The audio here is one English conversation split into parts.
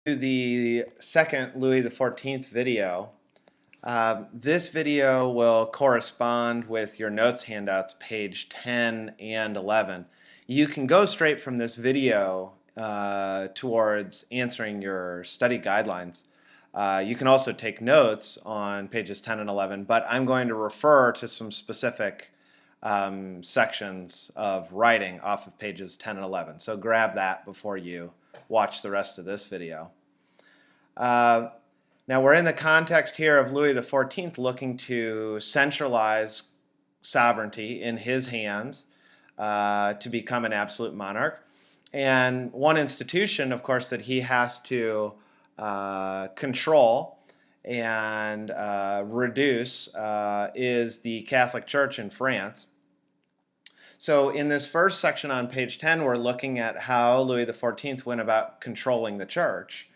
The second Louis XIV video. This video will correspond with your notes handouts, page 10 and 11. You can go straight from this video towards answering your study guidelines. You can also take notes on pages 10 and 11, but I'm going to refer to some specific sections of writing off of pages 10 and 11. So grab that before you watch the rest of this video. Now we're in the context here of Louis XIV looking to centralize sovereignty in his hands to become an absolute monarch. And one institution, of course, that he has to control and reduce is the Catholic Church in France. So in this first section on page 10, we're looking at how Louis XIV went about controlling the church.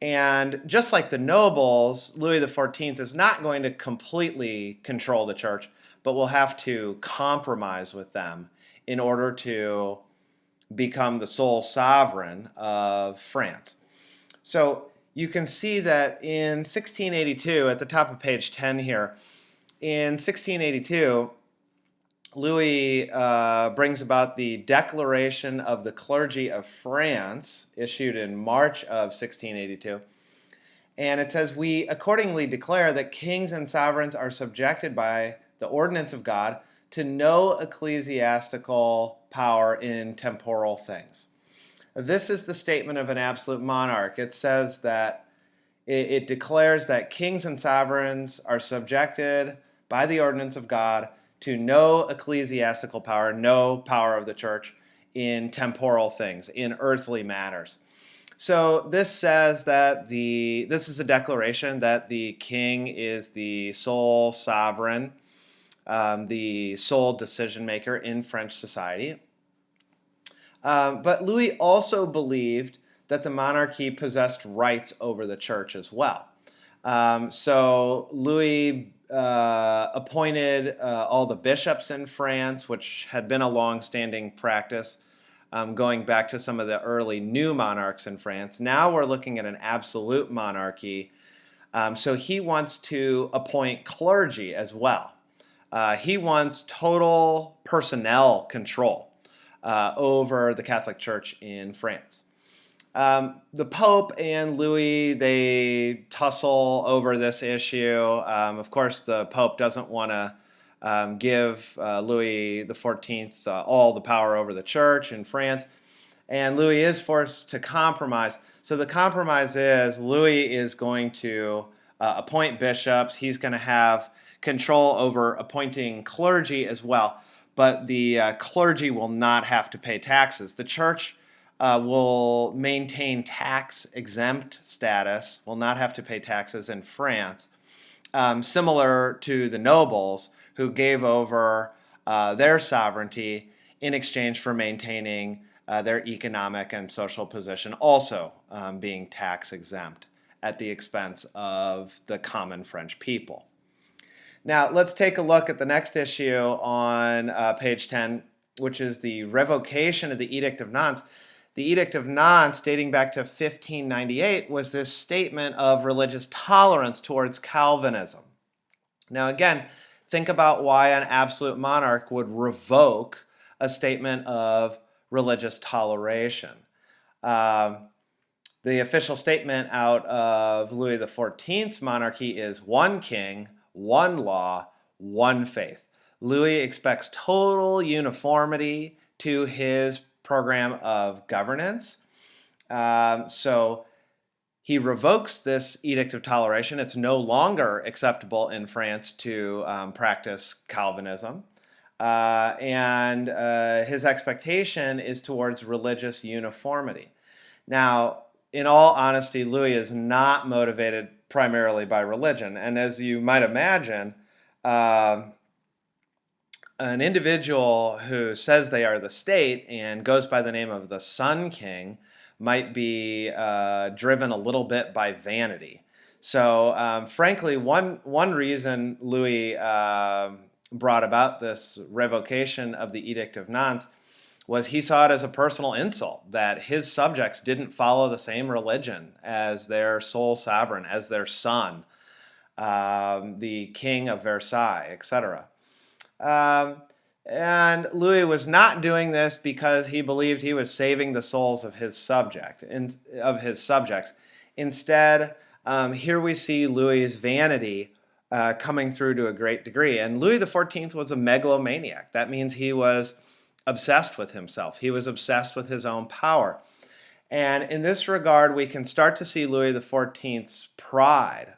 And just like the nobles, Louis XIV is not going to completely control the church, but will have to compromise with them in order to become the sole sovereign of France. So you can see that in 1682, at the top of page 10 here, in 1682, Louis brings about the Declaration of the Clergy of France, issued in March of 1682. And it says, "We accordingly declare that kings and sovereigns are subjected by the ordinance of God to no ecclesiastical power in temporal things." This is the statement of an absolute monarch. It says that it declares that kings and sovereigns are subjected by the ordinance of God to no ecclesiastical power, no power of the church in temporal things, in earthly matters. So this says that this is a declaration that the king is the sole sovereign, the sole decision maker in French society. But Louis also believed that the monarchy possessed rights over the church as well. So Louis appointed all the bishops in France, which had been a long-standing practice going back to some of the early new monarchs in France. Now we're looking at an absolute monarchy. So he wants to appoint clergy as well. He wants total personnel control over the Catholic Church in France. The Pope and Louis, they tussle over this issue. Of course, the Pope doesn't want to give Louis XIV all the power over the church in France, and Louis is forced to compromise. So the compromise is Louis is going to appoint bishops. He's going to have control over appointing clergy as well, but the clergy will not have to pay taxes. The church will maintain tax-exempt status, will not have to pay taxes in France, similar to the nobles who gave over their sovereignty in exchange for maintaining their economic and social position, also being tax-exempt at the expense of the common French people. Now, let's take a look at the next issue on page 10, which is the revocation of the Edict of Nantes. The Edict of Nantes, dating back to 1598, was this statement of religious tolerance towards Calvinism. Now again, think about why an absolute monarch would revoke a statement of religious toleration. The official statement out of Louis XIV's monarchy is one king, one law, one faith. Louis expects total uniformity to his program of governance. So he revokes this Edict of Toleration. It's no longer acceptable in France to practice Calvinism. And his expectation is towards religious uniformity. Now, in all honesty, Louis is not motivated primarily by religion. And as you might imagine, an individual who says they are the state and goes by the name of the Sun King might be driven a little bit by vanity. So frankly, one reason Louis brought about this revocation of the Edict of Nantes was he saw it as a personal insult that his subjects didn't follow the same religion as their sole sovereign, as their son, the king of Versailles, etc. Um, and Louis was not doing this because he believed he was saving the souls of his subjects. Instead, here we see Louis's vanity coming through to a great degree. And Louis XIV was a megalomaniac. That means he was obsessed with himself. He was obsessed with his own power. And in this regard, we can start to see Louis XIV's pride,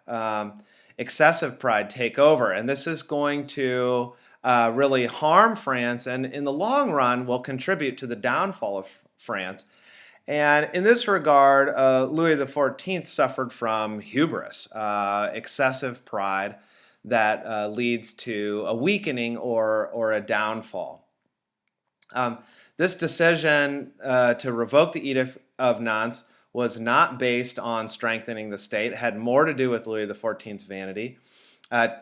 excessive pride, take over. And this is going to really harm France, and in the long run will contribute to the downfall of France. And in this regard, Louis XIV suffered from hubris, excessive pride that leads to a weakening or a downfall. This decision to revoke the Edict of Nantes was not based on strengthening the state. It had more to do with Louis XIV's vanity.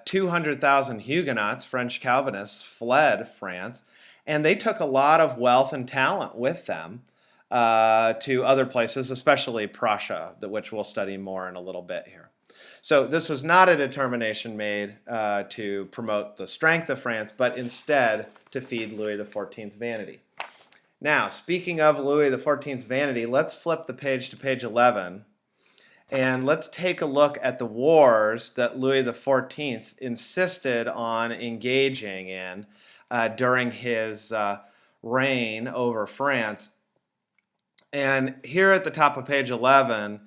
200,000 Huguenots, French Calvinists, fled France, and they took a lot of wealth and talent with them to other places, especially Prussia, which we'll study more in a little bit here. So this was not a determination made to promote the strength of France, but instead to feed Louis XIV's vanity. Now, speaking of Louis XIV's vanity, let's flip the page to page 11, and let's take a look at the wars that Louis XIV insisted on engaging in during his reign over France. And here at the top of page 11,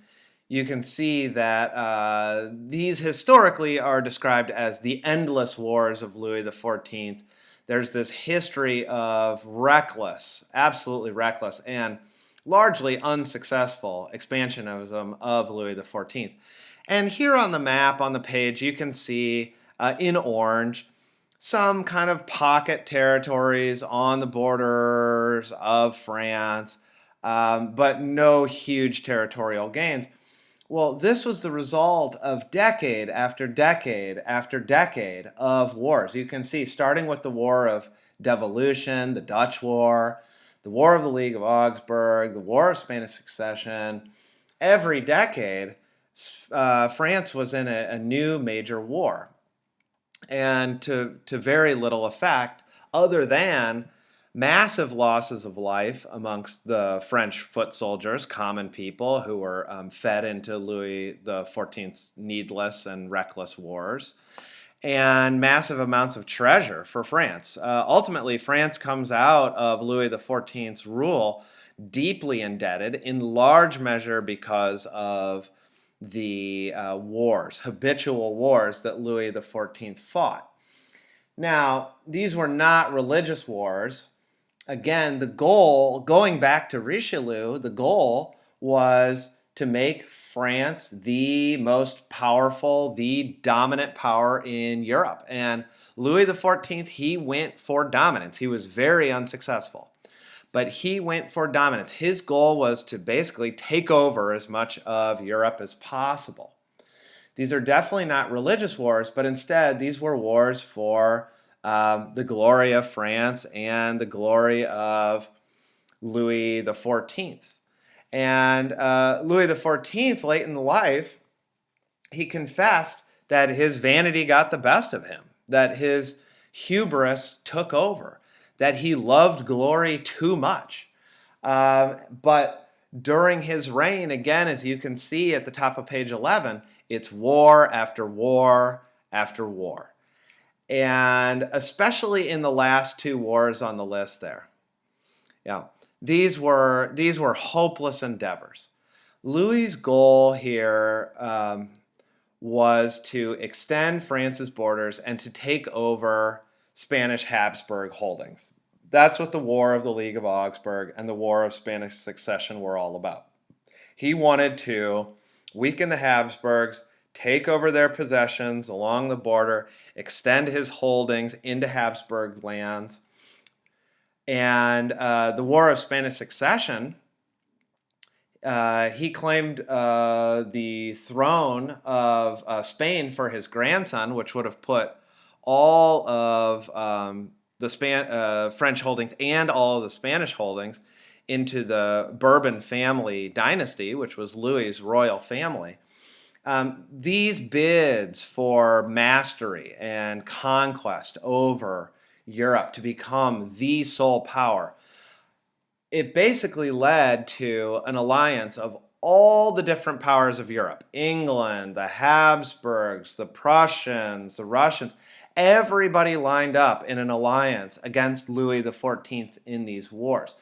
you can see that these historically are described as the endless wars of Louis XIV. There's this history of reckless, absolutely reckless, and largely unsuccessful expansionism of Louis XIV. And here on the map on the page, you can see in orange some kind of pocket territories on the borders of France, but no huge territorial gains. Well, this was the result of decade after decade after decade of wars. You can see, starting with the War of Devolution, the Dutch War, the War of the League of Augsburg, the War of Spanish Succession, every decade, France was in a new major war. And to very little effect, other than massive losses of life amongst the French foot soldiers, common people who were fed into Louis XIV's needless and reckless wars, and massive amounts of treasure for France. Ultimately, France comes out of Louis XIV's rule deeply indebted, in large measure because of the habitual wars that Louis XIV fought. Now, these were not religious wars. Again, the goal, going back to Richelieu, the goal was to make France the most powerful, the dominant power in Europe. And Louis XIV, he went for dominance. He was very unsuccessful, but he went for dominance. His goal was to basically take over as much of Europe as possible. These are definitely not religious wars, but instead these were wars for the glory of France and the glory of Louis XIV. And Louis XIV, late in life, he confessed that his vanity got the best of him, that his hubris took over, that he loved glory too much. But during his reign, again, as you can see at the top of page 11, it's war after war after war. And especially in the last two wars on the list there. Yeah, these were hopeless endeavors. Louis's goal here was to extend France's borders and to take over Spanish Habsburg holdings. That's what the War of the League of Augsburg and the War of Spanish Succession were all about. He wanted to weaken the Habsburgs, take over their possessions along the border, extend his holdings into Habsburg lands. And the War of Spanish Succession, he claimed the throne of Spain for his grandson, which would have put all of French holdings and all of the Spanish holdings into the Bourbon family dynasty, which was Louis's royal family. These bids for mastery and conquest over Europe to become the sole power, it basically led to an alliance of all the different powers of Europe: England, the Habsburgs, the Prussians, the Russians. Everybody lined up in an alliance against Louis XIV in these wars.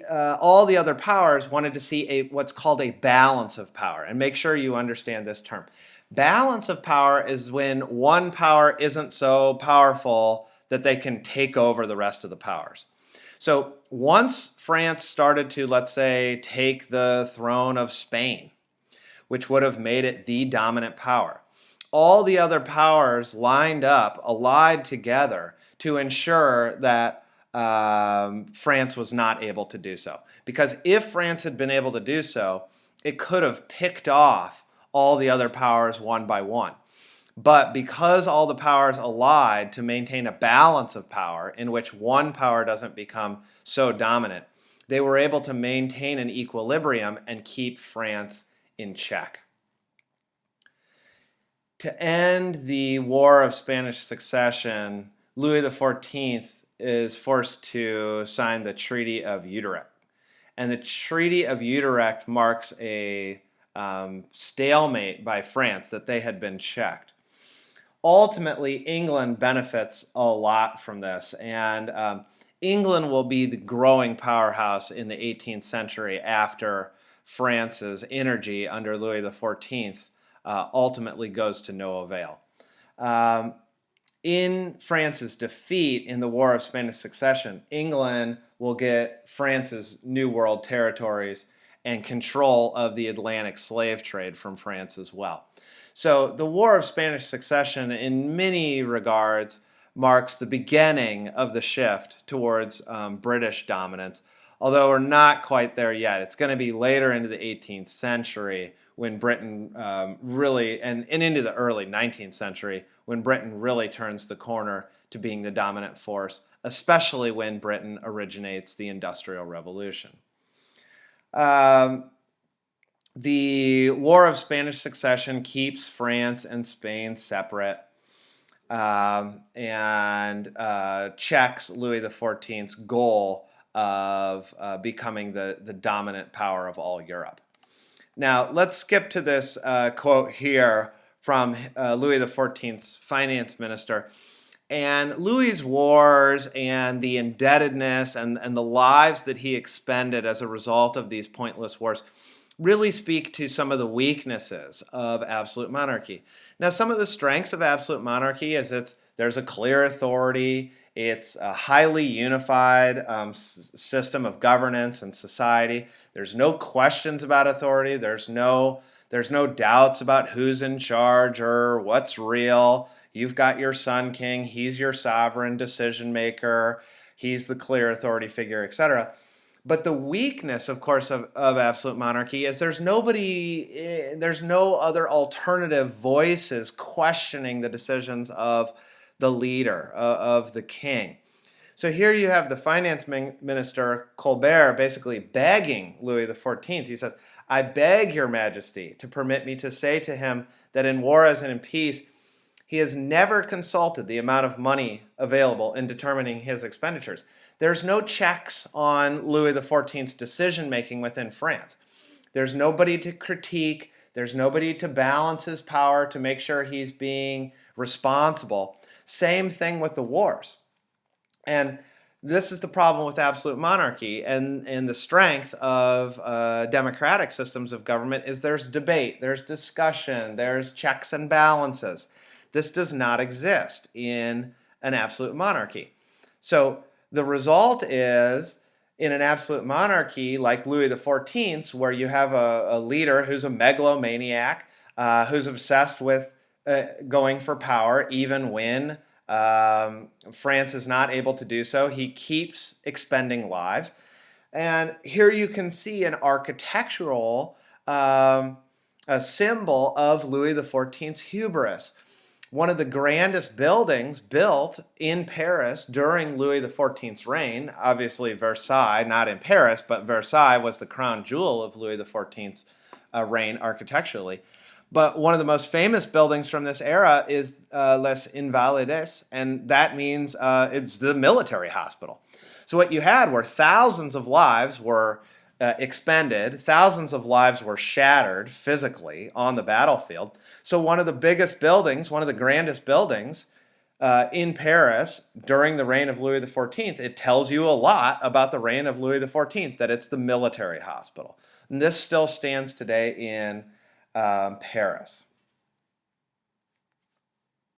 All the other powers wanted to see what's called a balance of power. And make sure you understand this term. Balance of power is when one power isn't so powerful that they can take over the rest of the powers. So once France started to, let's say, take the throne of Spain, which would have made it the dominant power, all the other powers lined up, allied together to ensure that France was not able to do so. Because if France had been able to do so, it could have picked off all the other powers one by one. But because all the powers allied to maintain a balance of power in which one power doesn't become so dominant, they were able to maintain an equilibrium and keep France in check. To end the War of Spanish Succession, Louis XIV is forced to sign the Treaty of Utrecht. And the Treaty of Utrecht marks a stalemate by France, that they had been checked. Ultimately, England benefits a lot from this, and England will be the growing powerhouse in the 18th century after France's energy under Louis XIV ultimately goes to no avail. In France's defeat in the War of Spanish Succession, England will get France's New World territories and control of the Atlantic slave trade from France as well. So the War of Spanish Succession, in many regards, marks the beginning of the shift towards British dominance, although we're not quite there yet. It's going to be later into the 18th century when Britain really, and into the early 19th century, when Britain really turns the corner to being the dominant force, especially when Britain originates the Industrial Revolution. The War of Spanish Succession keeps France and Spain separate and checks Louis XIV's goal of becoming the dominant power of all Europe. Now, let's skip to this quote here from Louis XIV's finance minister. And Louis's wars and the indebtedness and the lives that he expended as a result of these pointless wars really speak to some of the weaknesses of absolute monarchy. Now, some of the strengths of absolute monarchy is there's a clear authority, it's a highly unified system of governance and society. There's no questions about authority. There's no doubts about who's in charge or what's real. You've got your Sun King. He's your sovereign decision maker. He's the clear authority figure, etc. But the weakness, of course, of absolute monarchy is there's no other alternative voices questioning the decisions of the leader, of the king. So here you have the finance minister, Colbert, basically begging Louis XIV. He says, "I beg your majesty to permit me to say to him that in war as in peace, he has never consulted the amount of money available in determining his expenditures." There's no checks on Louis XIV's decision-making within France. There's nobody to critique. There's nobody to balance his power to make sure he's being responsible. Same thing with the wars. And this is the problem with absolute monarchy, and the strength of democratic systems of government is there's debate, there's discussion, there's checks and balances. This does not exist in an absolute monarchy. So the result is, in an absolute monarchy like Louis XIV's, where you have a leader who's a megalomaniac, who's obsessed with going for power even when France is not able to do so. He keeps expending lives. And here you can see an architectural a symbol of Louis XIV's hubris. One of the grandest buildings built in Paris during Louis XIV's reign, obviously Versailles, not in Paris, but Versailles was the crown jewel of Louis XIV's reign architecturally. But one of the most famous buildings from this era is Les Invalides, and that means it's the military hospital. So what you had were thousands of lives were expended, thousands of lives were shattered physically on the battlefield. So one of the biggest buildings, one of the grandest buildings in Paris during the reign of Louis XIV, it tells you a lot about the reign of Louis XIV, that it's the military hospital. And this still stands today in Paris.